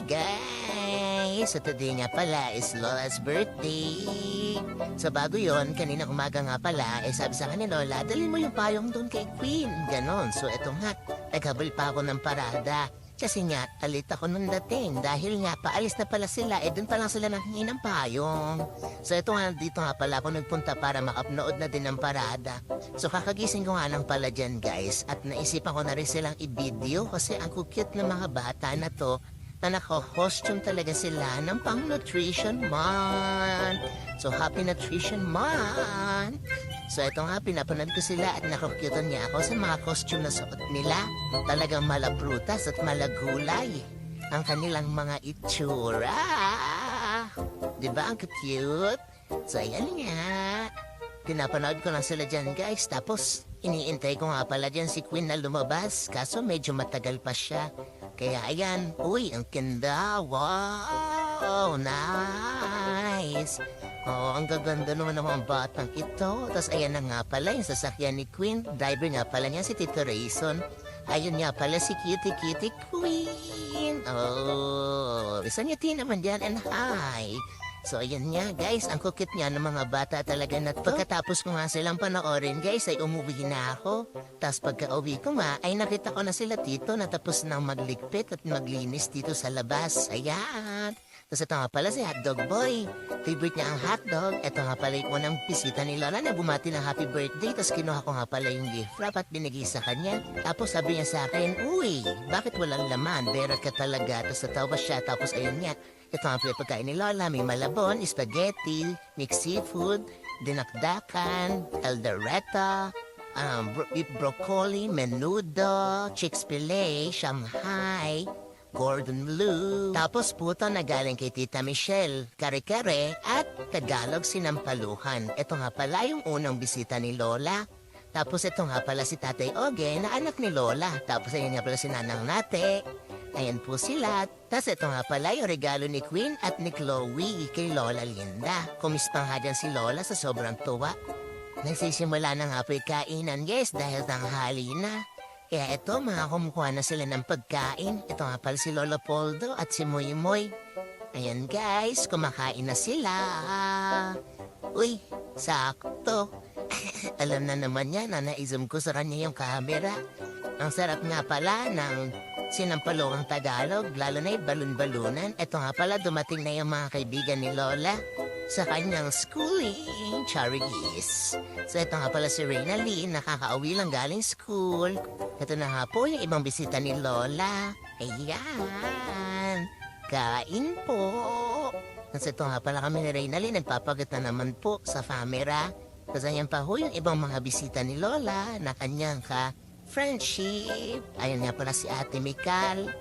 guys! So today nga pala is Lola's birthday. So bago yon, kanina umaga nga pala, sabi sa akin ni Lola, dalhin mo yung payong doon kay Queen. Ganon. So eto nga, naghabol pa ako ng parada. Kasi nga, talit ako nung dating dahil nga, paalis na pala sila, doon pa lang sila nanghingi ng payong. So ito nga, dito nga pala ako nagpunta para makapnood na din ng parada. So kakagising ko nga lang pala dyan guys, at naisipan ko na rin silang i-video kasi ang cute ng mga bata na to, na naka-costume talaga sila ng pang-nutrition month. So happy nutrition month! So ito nga, pinapanood ko sila at nakukyutan niya ako sa mga costume na suot nila. Talagang malaprutas at malagulay ang kanilang mga itsura. Diba ang cute? So ayan nga. Pinapanood ko lang sila dyan guys. Tapos iniintay ko nga pala dyan si Queen na lumabas. Kaso medyo matagal pa siya. Kaya ayan, uy, ang ganda. Wow, nice. Oh, ang gaganda naman ng mga batang ito. Tapos ayan na nga pala yung sasakyan ni Queen. Driver nga pala niya si Tito Rayson. Ayun nga pala si Cutie Cutie Queen. Oh, isa niya din naman dyan and hi. So ayan nga guys, ang kukit niya ng mga bata talaga na to. Pagkatapos ko nga silang panoorin guys ay umuwi na ako. Tapos pagka-uwi ko nga ay nakita ko na sila tito na tapos nang magligpit at maglinis dito sa labas. Ayan. Tapos ito nga pala si Hotdog Boy. Favorite niya ang hotdog. Ito nga pala yung unang bisita ni Lola na bumati ng happy birthday. Tapos kinuha ko nga pala yung gift wrap at binigay sa kanya. Tapos sabi niya sa akin, uy, bakit walang laman? Berat ka talaga. Tapos natawa siya. Tapos ayun niya. Ito nga pala pagkain ni Lola. May malabon, spaghetti, mixed seafood, dinakdakan, eldereta, beef broccoli, menudo, chicks filet, Shanghai, Gordon Blue. Tapos puto na galing kay Tita Michelle, kare-kare at Tagalog sinampaluhan. Ito nga pala yung unang bisita ni Lola. Tapos ito nga pala si Tatay Oge na anak ni Lola. Tapos ayun nga pala si Nanang Nate. Ayan po sila. Tapos ito nga pala yung regalo ni Queen at ni Chloe kay Lola Linda. Kumispang nga dyan si Lola sa sobrang tuwa. Nagsisimula na nga po yung kainan guys dahil tanghali na. Kaya ito, mga kumukuha na sila ng pagkain. Ito nga pala si Lolo Poldo at si Moy Moy. Ayan guys, kumakain na sila. Uy, sakto. Alam na naman niya na naizum ko sa kanya yung camera. Ang sarap nga pala ng sinampalungang Tagalog, lalo na yung balon-balunan. Ito nga pala, dumating na yung mga kaibigan ni Lola sa kanyang schooling, Charigis. So ito nga pala si Reyna Lee, nakakauwi lang galing school. Ito na nga po yung ibang bisita ni Lola. Ayan, kain po. Kasi ito nga pala kami ni Reyna Lee, nagpapagat na naman po sa camera. Kasi ayan pa ho yung ibang mga bisita ni Lola na kanyang friendship. Ayan nga pala si Ate Mikal.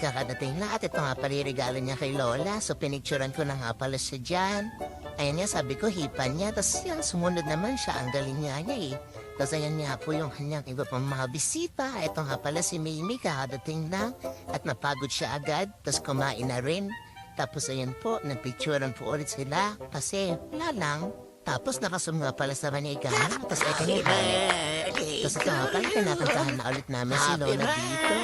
Kakadating na at ito nga pala yung regalo niya kay Lola. So pinicturan ko na nga pala siya dyan. Ayan nga sabi ko hipan niya. Tapos yan sumunod naman siya. Ang galing niya eh. Tapos ayan nga po yung kanyang iba pang mga bisita. Ito nga pala si Mimi kakadating na. At napagod siya agad. Tapos kumain na rin. Tapos ayan po, nagpicturan po ulit sila. Kasi wala lang. Tapos nakasum nga pala sa maniga. Tapos ay kanina. Tapos ito nga pala pinapuntahan na ulit namin si Lola dito.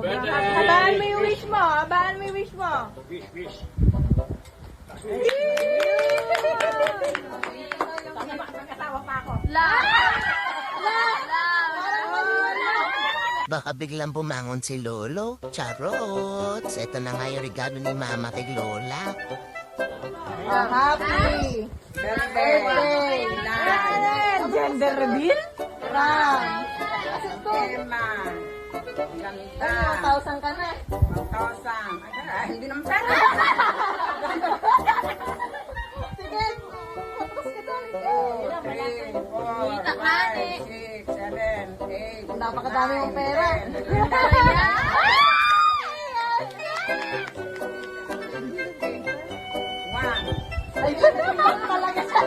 Abaan mo yung wish mo. Abaan mo yung wish mo. Wish. Mag-asawa pa ako. Baka biglang bumangon si Lolo. Charot! Ito na nga yung regalo ni Mama kay Lola. Happy birthday! Gender reveal? Ram! Emma. Ganda. 1,000 ka na. 1,000. Ay, hindi naman pera. Sige. Tapos ka doon. 3, 4, 5, 6, 7, 8. Napakadami mong pera. 1, Ay, talaga siya.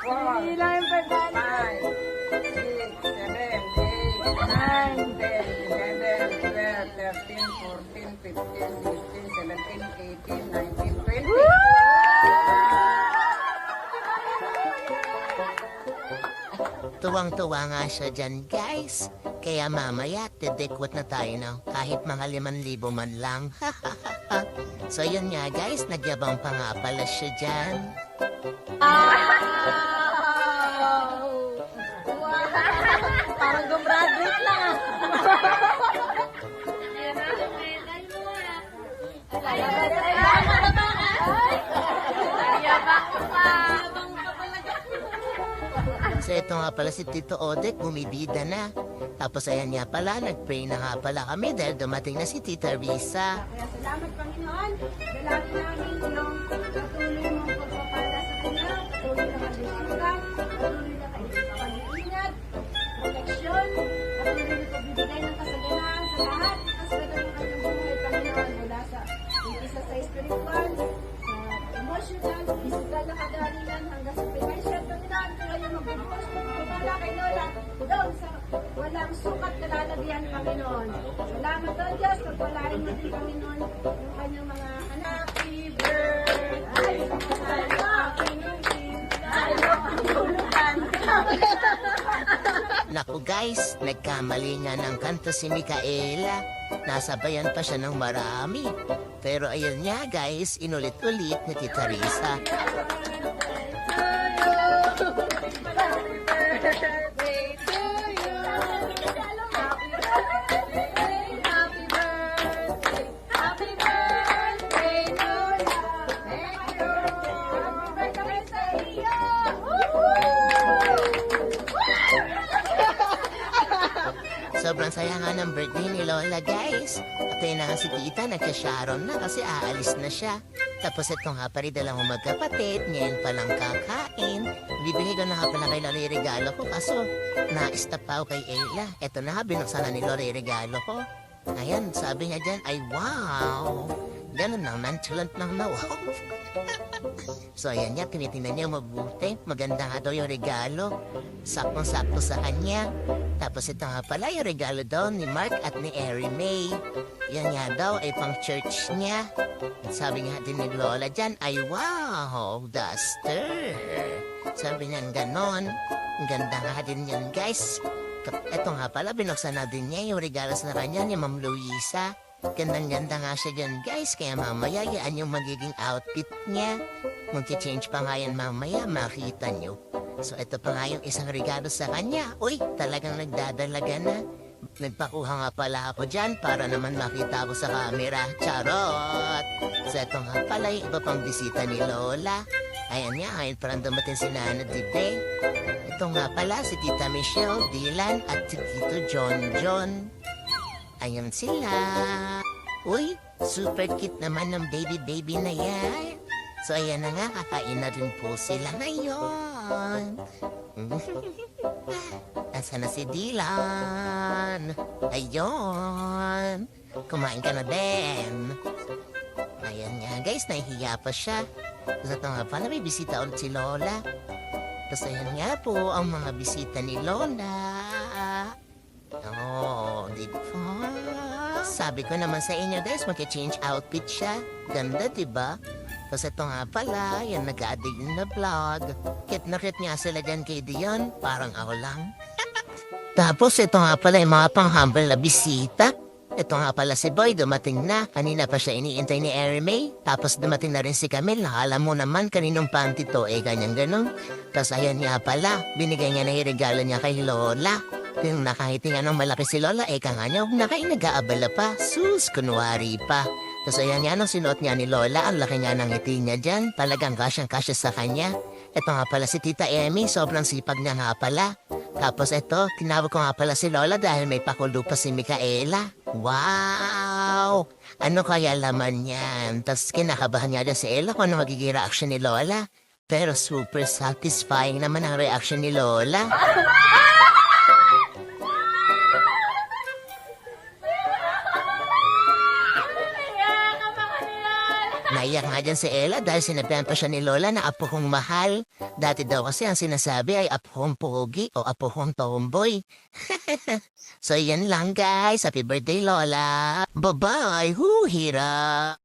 4, Hindi lang yung pagdaan. 5, 6, 7, 8, 9, 10, 11, 12, 13, 14, 15, 16, 17, 18, 19, 20. Tuwang-tuwa nga siya dyan, guys. Kaya mamaya, tidikwat na tayo ng kahit mga 5,000 man lang. So yun nga, guys. Nagyabang pa nga pala siya dyan. Parang gumraduate lang ah. So ito nga pala si Tito Odek, bumibida na. Tapos ayan nga pala, nag-pray na nga pala kami dahil dumating na si Tita Risa. Kaya salamat Panginoon. Dalangin namin yung patuloy mong pagpapala sa kanya, patuloy na kalusugan, patuloy na pag-iingat, proteksyon, patuloy na pagbibigay ng kasaganahan sa lahat. Tapos gano'n ang kanyang buhay, Panginoon, mula sa isa sa spiritual, sa emotional, sa physical na kagalingan, hanggang sa financial, Panginoon, kaya yung magbubukas, pagpapala kay Lola, doon sa walang sukat na lalagyan, Panginoon. Salamat doon, Diyos. Pagpalain mo din, Panginoon, yung kanyang mga anak. Happy birthday! Naku guys, nagkamali nga ng kanta si Micaela. Nasabayan pa siya ng marami. Pero ayun nga guys, inulit-ulit ni Tita Risa. Sobrang saya nga ng birthday ni Lola, guys. At ayun na nga si Tita, nagsasharon na kasi aalis na siya. Tapos ito nga pa rin dalawang magkapatid, ngayon palang kakain. Bibigay ko na nga pala kay Lola yung regalo ko, kaso na-stop pa ako kay Ella. Ito na nga, binuksan na ni Lola yung regalo ko. Ayan, sabi niya dyan, ay wow! Ganun lang, nonchalant lang na wow. So ayan niya, tinitingnan niya mabuti. Maganda nga daw yung regalo. Saktong-sakto sa kanya. Tapos ito nga pala yung regalo daw ni Mark at ni Erin May. Yan nga daw ay pang church niya. At sabi nga din ni Lola dyan ay wow, duster. Sabi niya ganon. Ang ganda nga din yan guys. Ito nga pala, binuksan na din niya yung regalo sa kanya ni Ma'am Luisa. Gandang-ganda nga siya dyan guys, kaya mamaya yan yung magiging outfit niya. Magti-change pa nga yan mamaya, makita nyo. So ito pa nga yung isang regalo sa kanya. Uy, talagang nagdadalaga na. Nagpakuha nga pala ako dyan para naman makita ko sa camera. Charot! So ito nga pala yung iba pang bisita ni Lola. Ayan nga, ngayon parang dumating si Nana Dibe. Ito nga pala si Tita Michelle, Dylan at si Tito John. Ayan sila. Uy, super cute naman ng baby na yan. So ayan na nga, kakain na rin po sila ngayon. Nasaan na si Dylan? Ayun. Kumain ka na din. Ayan nga guys, nahihiya pa siya. Tapos ito nga pala, may bisita ulit si Lola. Tapos ayan nga po ang mga bisita ni Lola. Oh, di ba? Sabi ko naman sa inyo guys, mag-change outfit siya. Ganda, diba? Tapos ito nga pala, yan nag-a-dig na vlog. Kit na kit nga sila dyan kay Dion, parang ako lang. Tapos ito nga pala yung mga pang-humble na bisita. Ito nga pala si Boy, dumating na. Kanina pa siya iniintay ni Erin May. Tapos dumating na rin si Camille. Nakala mo naman kaninong panty to, ganyan ganon. Tapos ayan nga pala, binigay niya na yung regalo niya kay Lola. Yung nakahiti nga nung malaki si Lola, ka nga niya, nag-aabala pa. Sus, kunwari pa. Tapos ayan nga nung sinuot niya ni Lola, ang laki nga ng ngiti niya dyan. Talagang kasyang-kasya sa kanya. Ito nga pala si Tita Emmy, sobrang sipag niya nga pala. Tapos ito, tinawag ko nga pala si Lola dahil may pakulo pa si Micaela. Wow! Ano kaya laman yan? Tapos kinakabahan niya dyan si Ella kung ano magiging reaction ni Lola. Pero super satisfying naman ang reaction ni Lola. Naiyak nga dyan si Ella dahil sinabihan pa siya ni Lola na apo kong mahal. Dati daw kasi ang sinasabi ay apo kong pogi o apo kong tomboy. So yan lang guys. Happy birthday Lola. Bye-bye. Huhira.